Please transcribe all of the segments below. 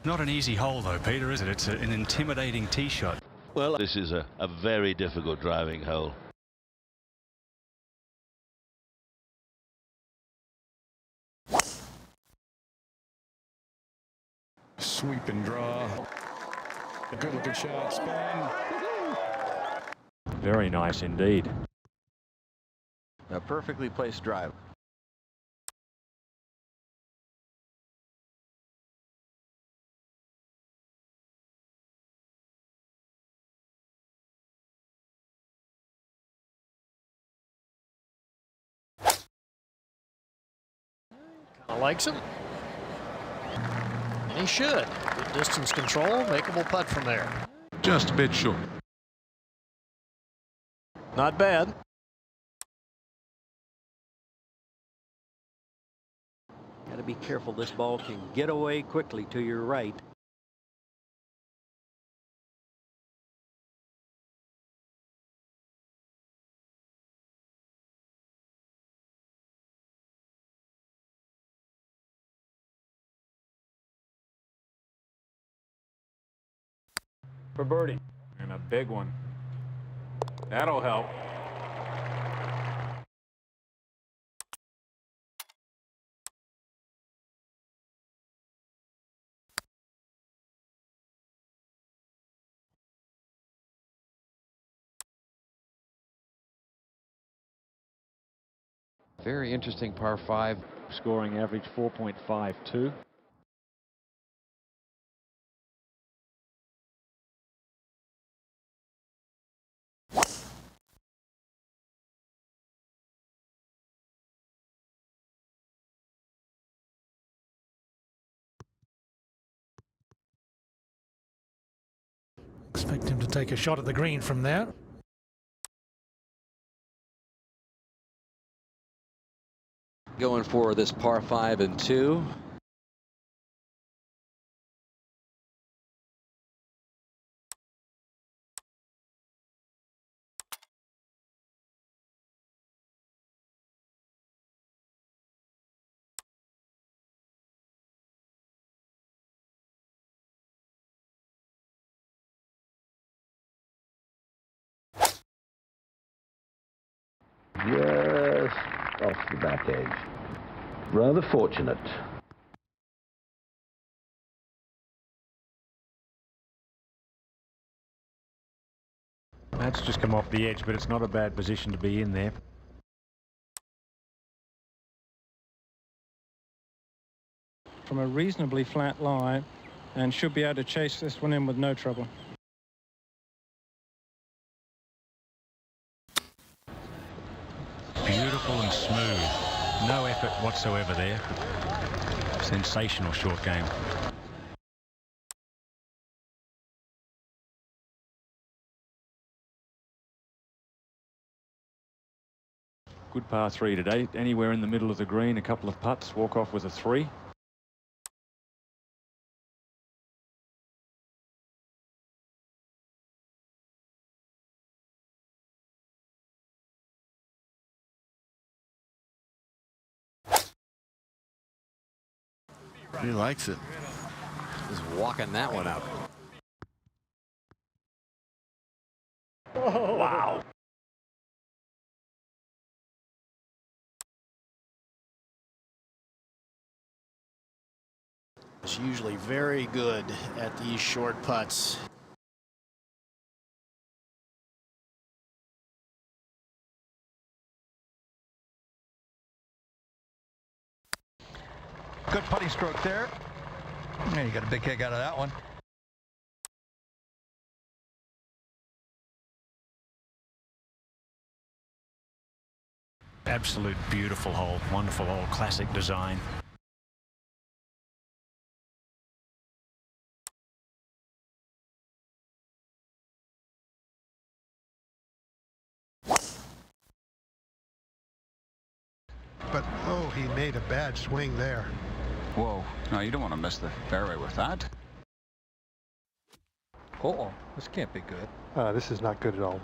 Not an easy hole though, Peter, is it? It's an intimidating tee shot. Well, this is a very difficult driving hole. Sweep and draw. A good looking shot, spin. Very nice indeed. A perfectly placed drive. Likes him. And he should. Good distance control, makeable putt from there. Just a bit short. Not bad. Got to be careful. This ball can get away quickly to your right. For birdie. And a big one. That'll help. Very interesting par 5. Scoring average 4.52. Expect him to take a shot at the green from there. Going for this par 5 and 2. Just off the back edge. Rather fortunate. That's just come off the edge, but it's not a bad position to be in there. From a reasonably flat lie and should be able to chase this one in with no trouble. Beautiful and smooth. No effort whatsoever there. Sensational short game. Good par 3 today. Anywhere in the middle of the green, a couple of putts, walk off with a 3. He likes it. Just walking that one up. Oh, wow. Is usually very good at these short putts. Good putting stroke there. And you got a big kick out of that one. Absolute beautiful hole. Wonderful hole. Classic design. But, oh, he made a bad swing there. Whoa. No, you don't want to miss the fairway with that. Oh, this can't be good. This is not good at all.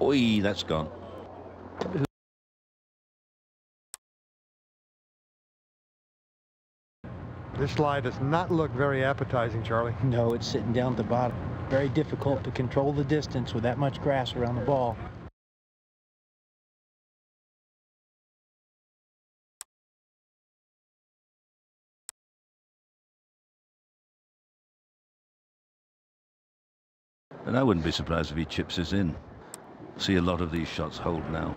Oi, that's gone. This slide does not look very appetizing, Charlie. No, it's sitting down at the bottom. Very difficult to control the distance with that much grass around the ball. And I wouldn't be surprised if he chips this in. See a lot of these shots hold now.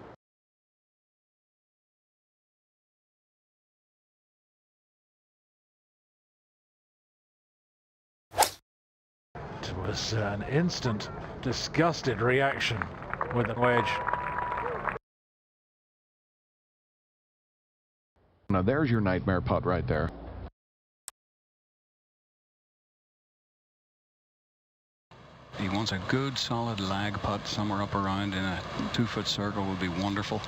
It was an instant, disgusted reaction with the wedge. Now there's your nightmare putt right there. He wants a good solid lag putt somewhere up around in a 2-foot circle would be wonderful.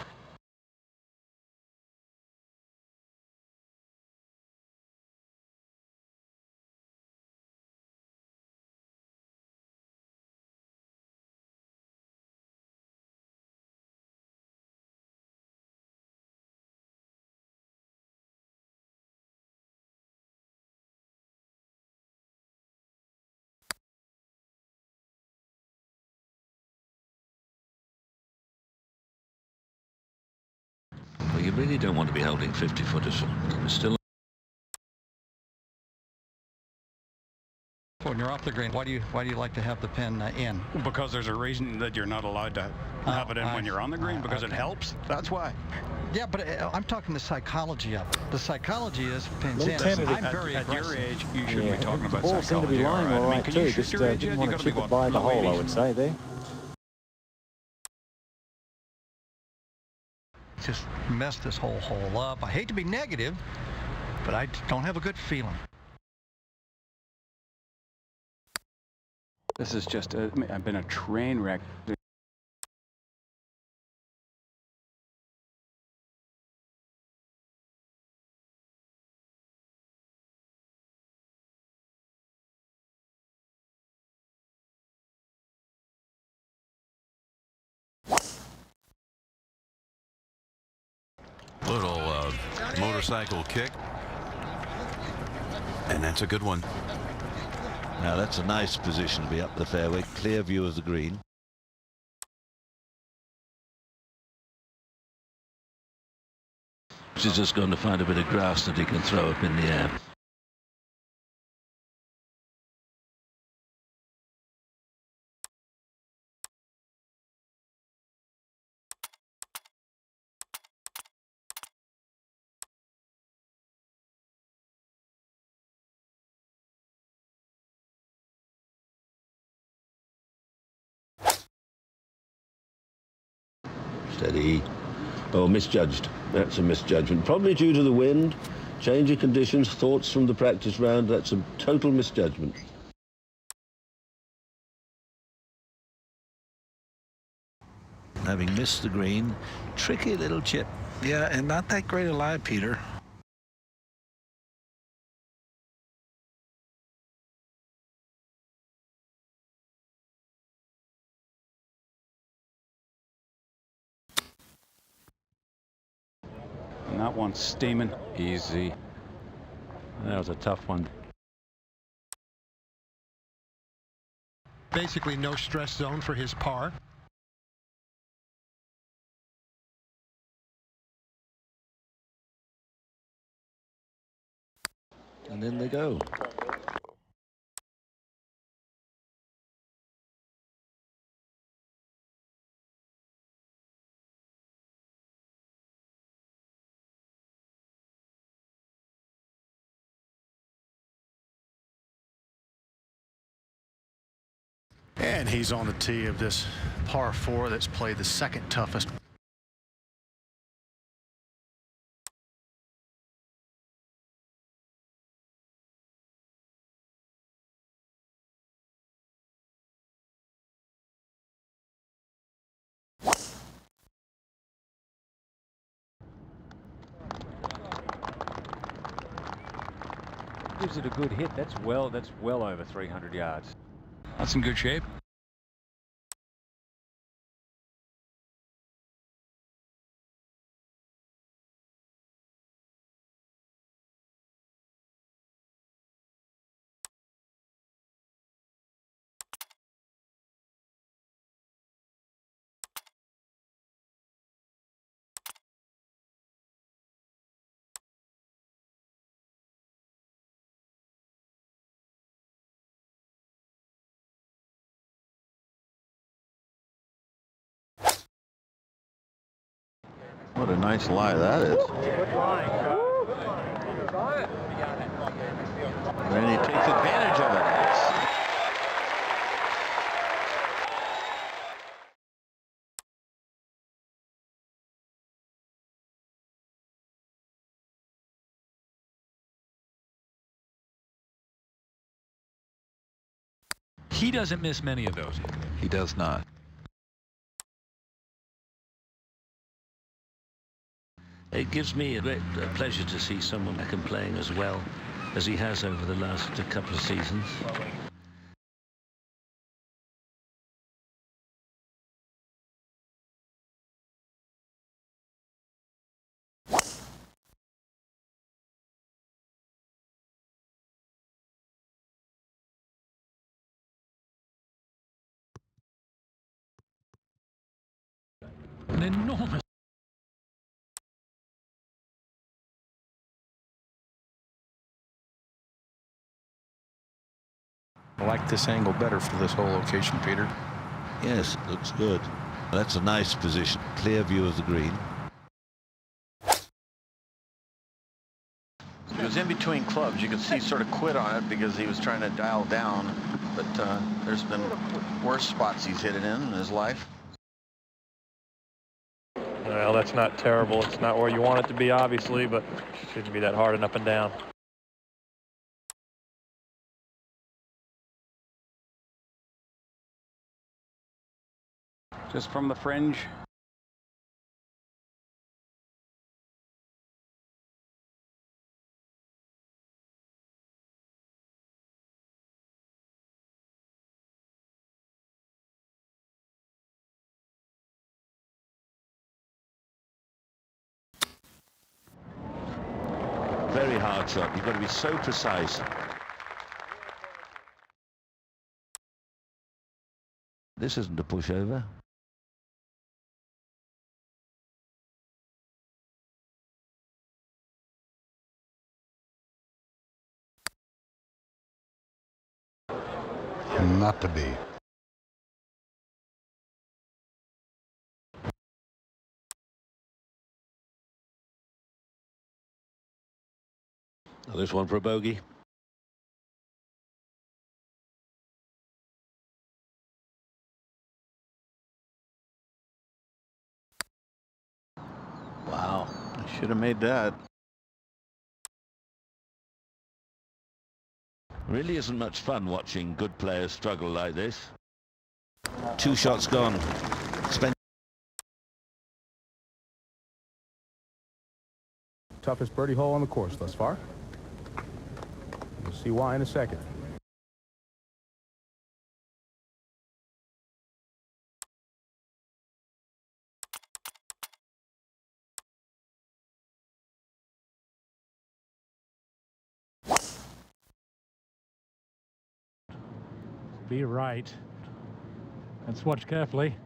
Well, you really don't want to be holding 50-footers. Still. When you're off the green, why do you like to have the pin in? Because there's a reason that you're not allowed to have it in when you're on the green, because it helps. That's why. Yeah, but I'm talking the psychology of it. The psychology is pins in. I'm very at aggressive. your age, you shouldn't be talking about Ball seemed to be psychology. lying all right can too. you shoot Just your age didn't yet? want You to gotta be chip it what, by the low hole, I 80s? would say there. Just messed this whole hole up. I hate to be negative, but I don't have a good feeling. This is just I've been a train wreck. Little motorcycle kick, and that's a good one. Now that's a nice position to be up the fairway, clear view of the green. He's just going to find a bit of grass that he can throw up in the air. Steady. Oh, misjudged. That's a misjudgment. Probably due to the wind, change of conditions, thoughts from the practice round. That's a total misjudgment. Having missed the green, tricky little chip. Yeah, and not that great a lie, Peter. And that one's steaming. Easy. That was a tough one. Basically no stress zone for his par. And then they go. And he's on the tee of this par 4 that's played the second toughest. Gives it a good hit. That's well over 300 yards. That's in good shape. What a nice lie that is. And he takes advantage of it. He doesn't miss many of those. He does not. It gives me a great pleasure to see someone back and playing as well as he has over the last couple of seasons. An enormous. I like this angle better for this whole location, Peter. Yes, looks good. That's a nice position. Clear view of the green. He was in between clubs. You could see he sort of quit on it because he was trying to dial down. But there's been worse spots he's hit it in his life. Well, that's not terrible. It's not where you want it to be, obviously, but it shouldn't be that hard and up and down. Just from the fringe. Very hard shot. You've got to be so precise. This isn't a pushover. Not to be. This one for a bogey. Wow, I should have made that. Really isn't much fun watching good players struggle like this. 2 shots gone. Toughest birdie hole on the course thus far. We'll see why in a second. Be right. Let's watch carefully.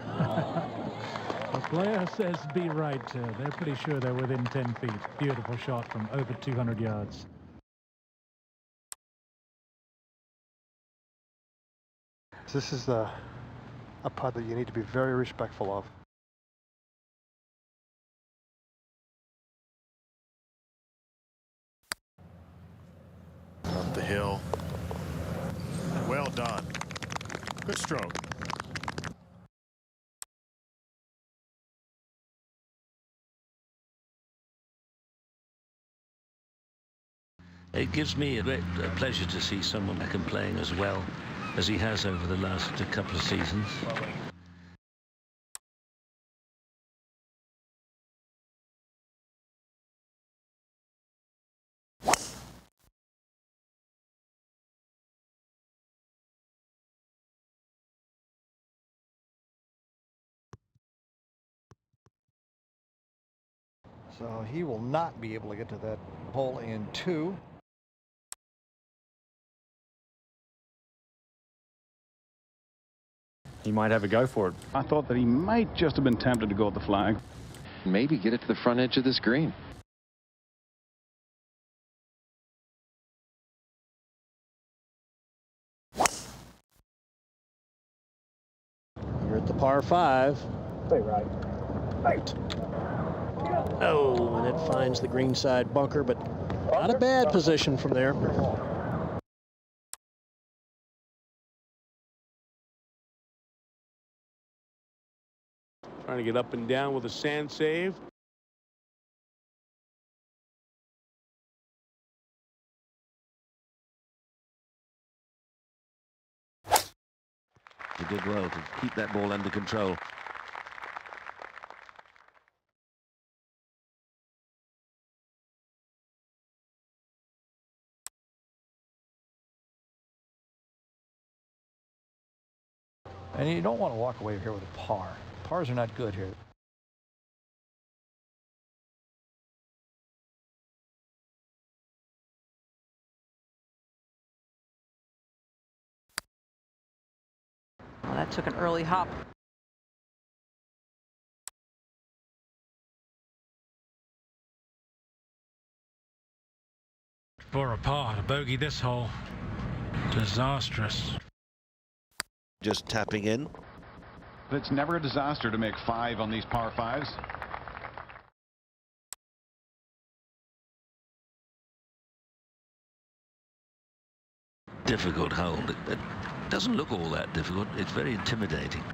The player says be right. They're pretty sure they're within 10 feet. Beautiful shot from over 200 yards. This is a putt that you need to be very respectful of. Up the hill. Well done. Good stroke. It gives me a great pleasure to see someone back and playing as well as he has over the last couple of seasons. So he will not be able to get to that hole in 2. He might have a go for it. I thought that he might just have been tempted to go with the flag. Maybe get it to the front edge of this green. You're at the par 5. Stay right. Oh, and it finds the greenside bunker, but not a bad position from there. Trying to get up and down with a sand save. He did well to keep that ball under control. And you don't want to walk away here with a par. Pars are not good here. Well, that took an early hop. For a par to bogey this hole. Disastrous. Just tapping in. It's never a disaster to make 5 on these par 5s. Difficult hole. It doesn't look all that difficult. It's very intimidating.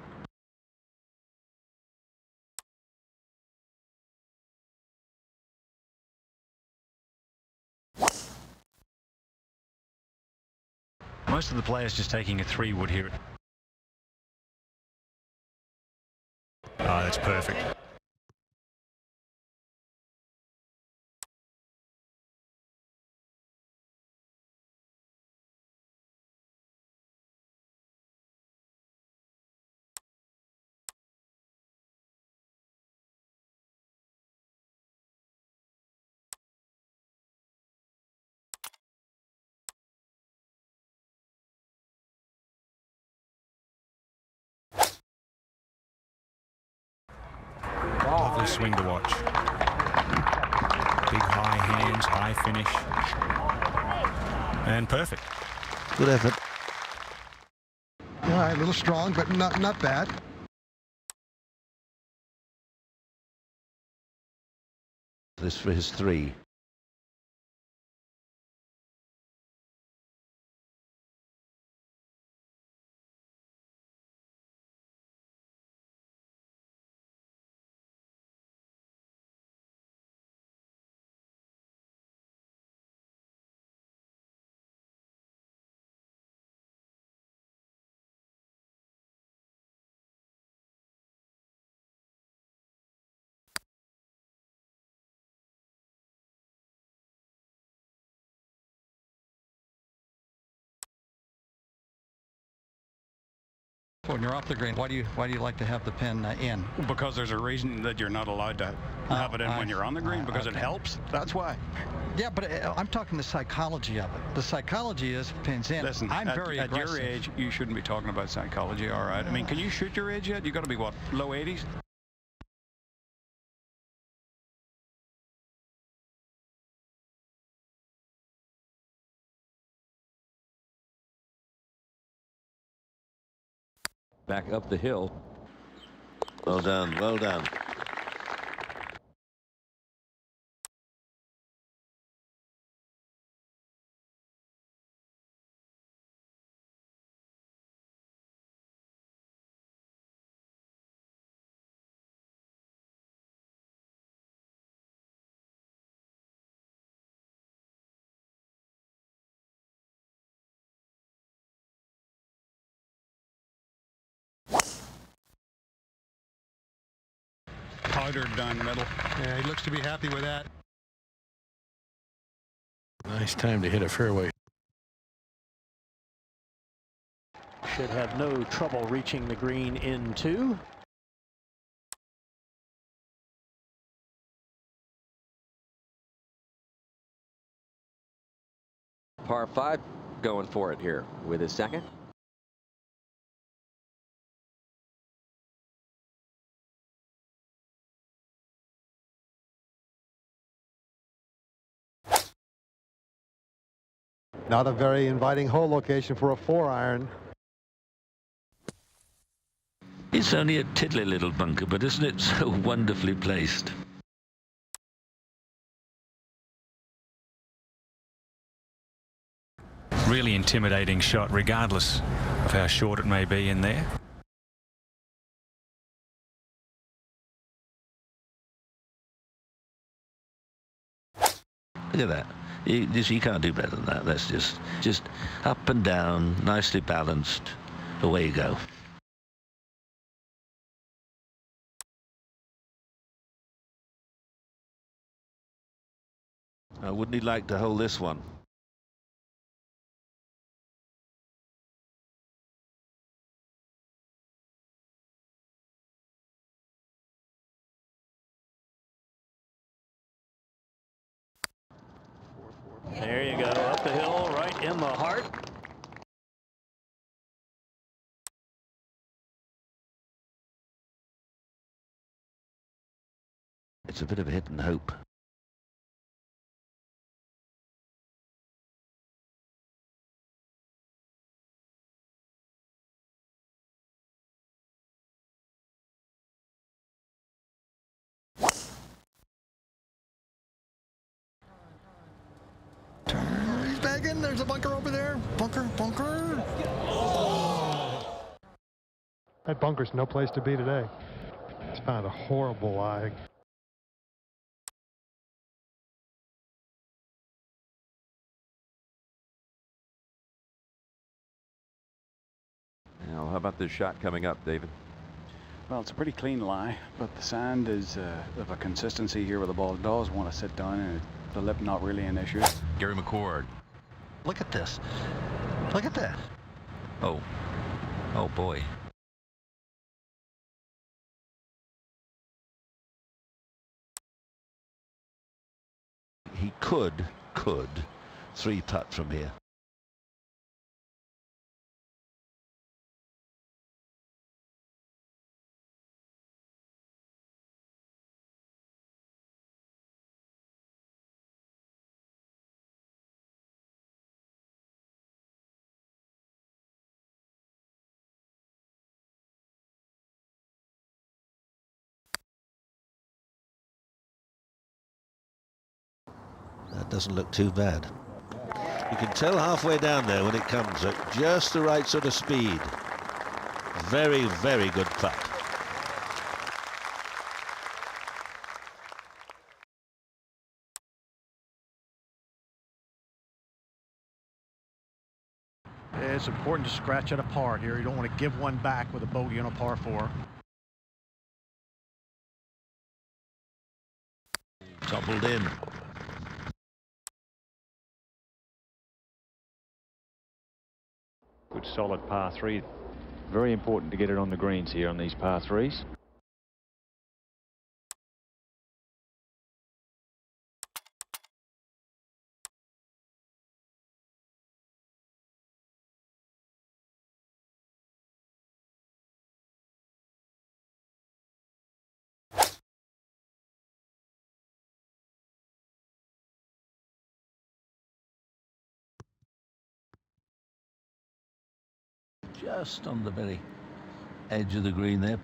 Most of the players just taking a 3-wood here. Oh, that's perfect. Lovely swing to watch. Big high hands, high finish. And perfect. Good effort. All right, a little strong, but not bad. This for his 3. When you're off the green, why do you like to have the pin in? Because there's a reason that you're not allowed to have it in when you're on the green, because it helps. That's why. Yeah, but I'm talking the psychology of it. The psychology is pins in. Listen, I'm very aggressive. At your age, you shouldn't be talking about psychology, all right? I mean, can you shoot your age yet? You got to be, what, low 80s? Back up the hill. Well done, well done. Powder done middle. Yeah, he looks to be happy with that. Nice time to hit a fairway. Should have no trouble reaching the green in 2. Par 5 going for it here with his second. Not a very inviting hole location for a 4-iron. It's only a tiddly little bunker, but isn't it so wonderfully placed? Really intimidating shot, regardless of how short it may be in there. Look at that. You can't do better than that. That's just up and down, nicely balanced. Away you go. Wouldn't he like to hold this one? There you go, up the hill, right in the heart. It's a bit of a hit and hope. He's back in. There's a bunker over there. Bunker, bunker. That bunker's no place to be today. It's found a horrible lie. Now, how about this shot coming up, David? Well, it's a pretty clean lie, but the sand is of a consistency here where the ball does want to sit down, and the lip not really an issue. Gary McCord. Look at this. Look at that. Oh boy. He could 3-putt from here. That doesn't look too bad. You can tell halfway down there when it comes at just the right sort of speed. Very, very good putt. It's important to scratch it apart here. You don't want to give one back with a bogey on a par 4. Toppled in. Good solid par 3. Very important to get it on the greens here on these par 3s. Just on the very edge of the green there.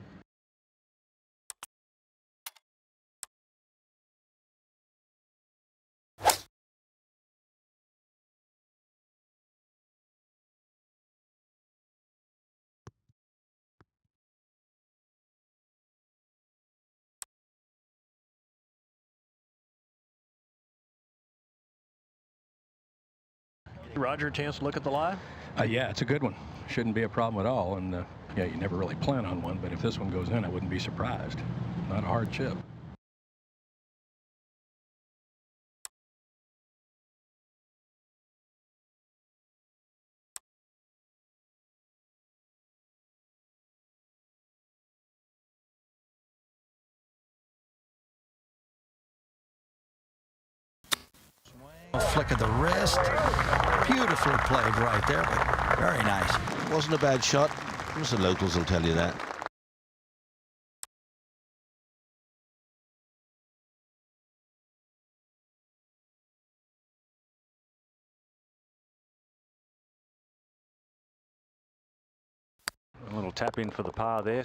Roger, a chance to look at the lie? Yeah, it's a good one. Shouldn't be a problem at all. And yeah, you never really plan on one, but if this one goes in, I wouldn't be surprised. Not a hard chip. Flick of the wrist. Beautifully played right there, but very nice. Wasn't a bad shot. The locals will tell you that. A little tap in for the par there.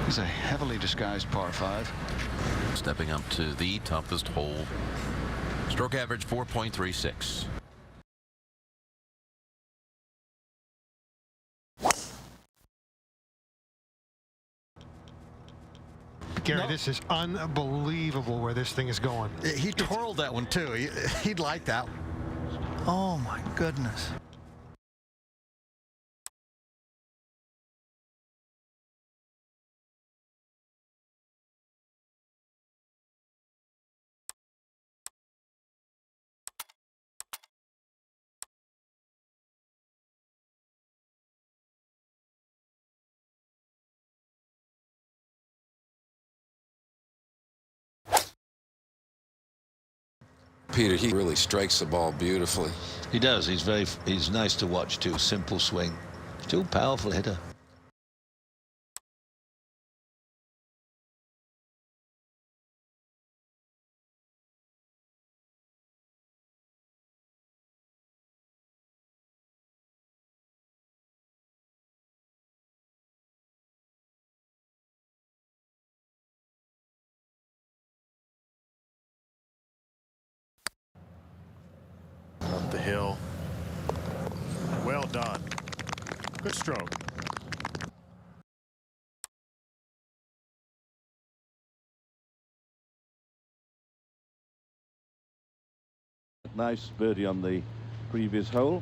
It's a heavily disguised par 5. Stepping up to the toughest hole. Stroke average 4.36. Gary, this is unbelievable where this thing is going. He twirled that one too. He'd like that. Oh my goodness. Peter, he really strikes the ball beautifully. He does. He's nice to watch too. Simple swing. Still powerful hitter. Up the hill. Well done. Good stroke. Nice birdie on the previous hole.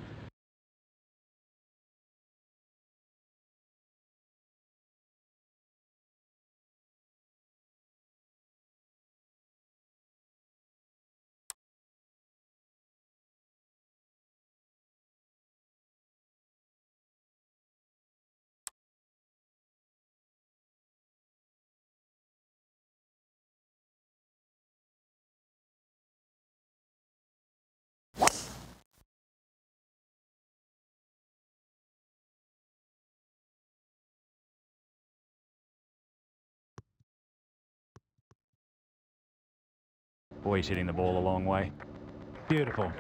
Boy, he's hitting the ball a long way. Beautiful.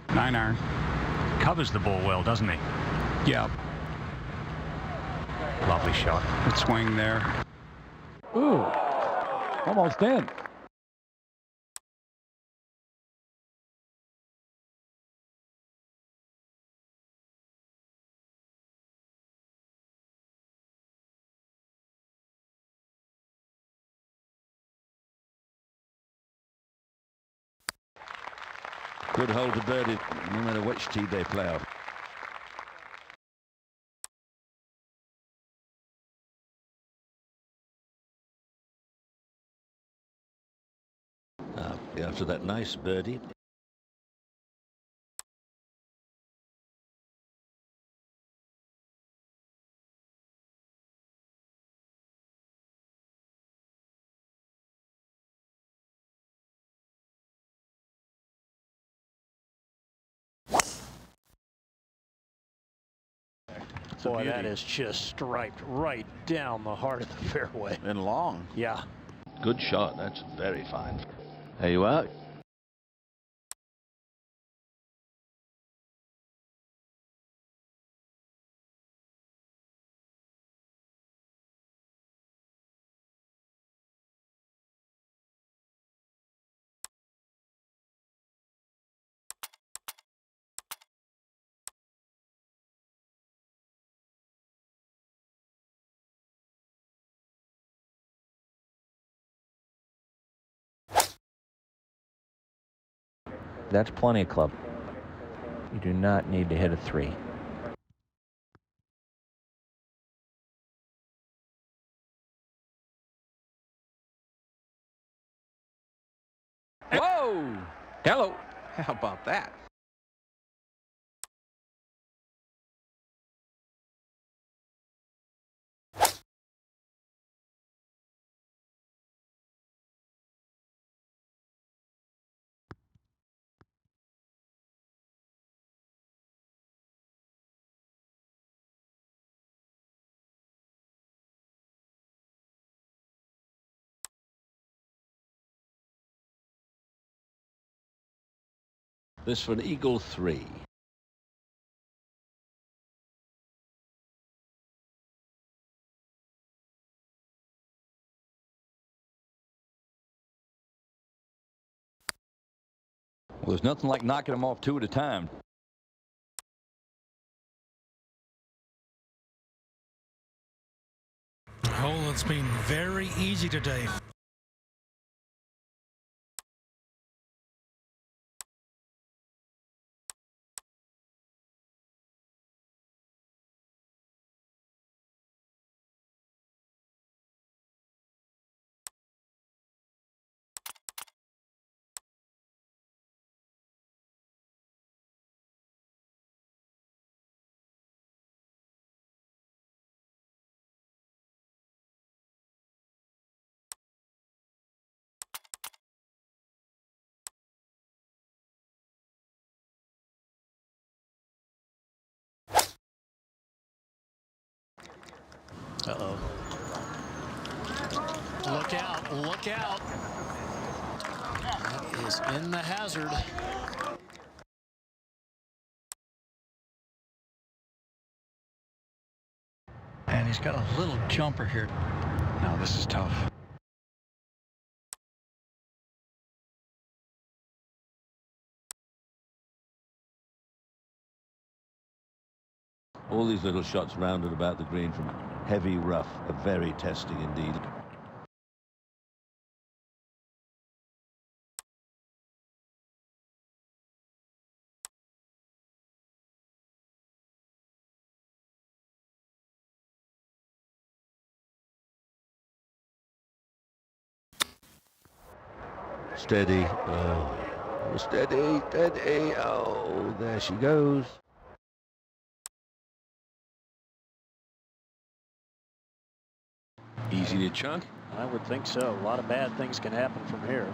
Nine iron. Covers the ball well, doesn't he? Yeah. Lovely shot. Good swing there. Ooh, almost in. Good hole to birdie, no matter which tee they play off. After that nice birdie. Boy, that is just striped right down the heart of the fairway. And long. Yeah. Good shot. That's very fine. There you are. That's plenty of club. You do not need to hit a 3. Whoa! Hello. How about that? This for an eagle 3. Well, there's nothing like knocking them off 2 at a time. A hole that's been very easy today. Uh-oh. Look out, look out. That is in the hazard. And he's got a little jumper here. No, this is tough. All these little shots rounded about the green from heavy rough are very testing indeed. Steady. Oh, steady, steady. Oh, there she goes. Easy to chunk? I would think so. A lot of bad things can happen from here.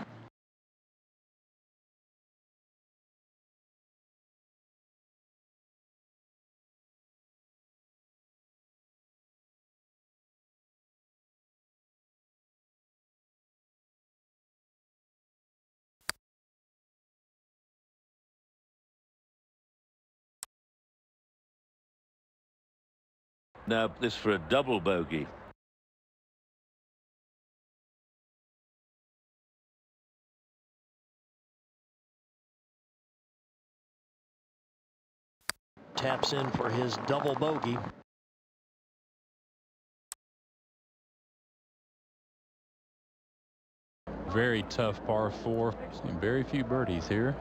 Now, this for a double bogey. Taps in for his double bogey. Very tough par 4. And very few birdies here.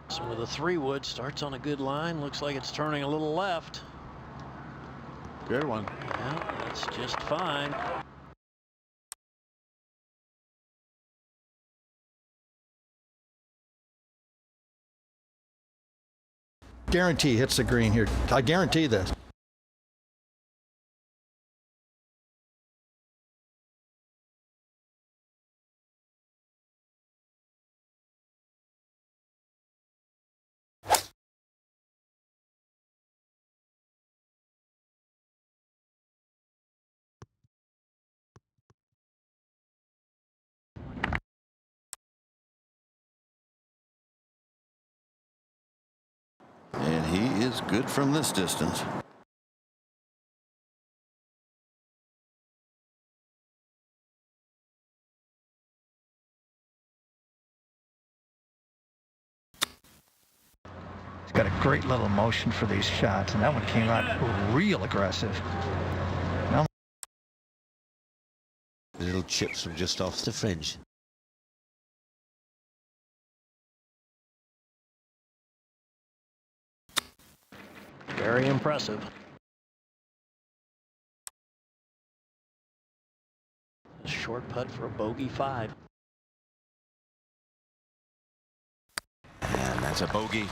So with a 3-wood, starts on a good line. Looks like it's turning a little left. Good one. Yeah, that's just fine. Guarantee hits the green here. I guarantee this. And he is good from this distance. He's got a great little motion for these shots, and that one came out real aggressive. Now, little chips from just off the fringe. Very impressive. A short putt for a bogey 5. And that's a bogey.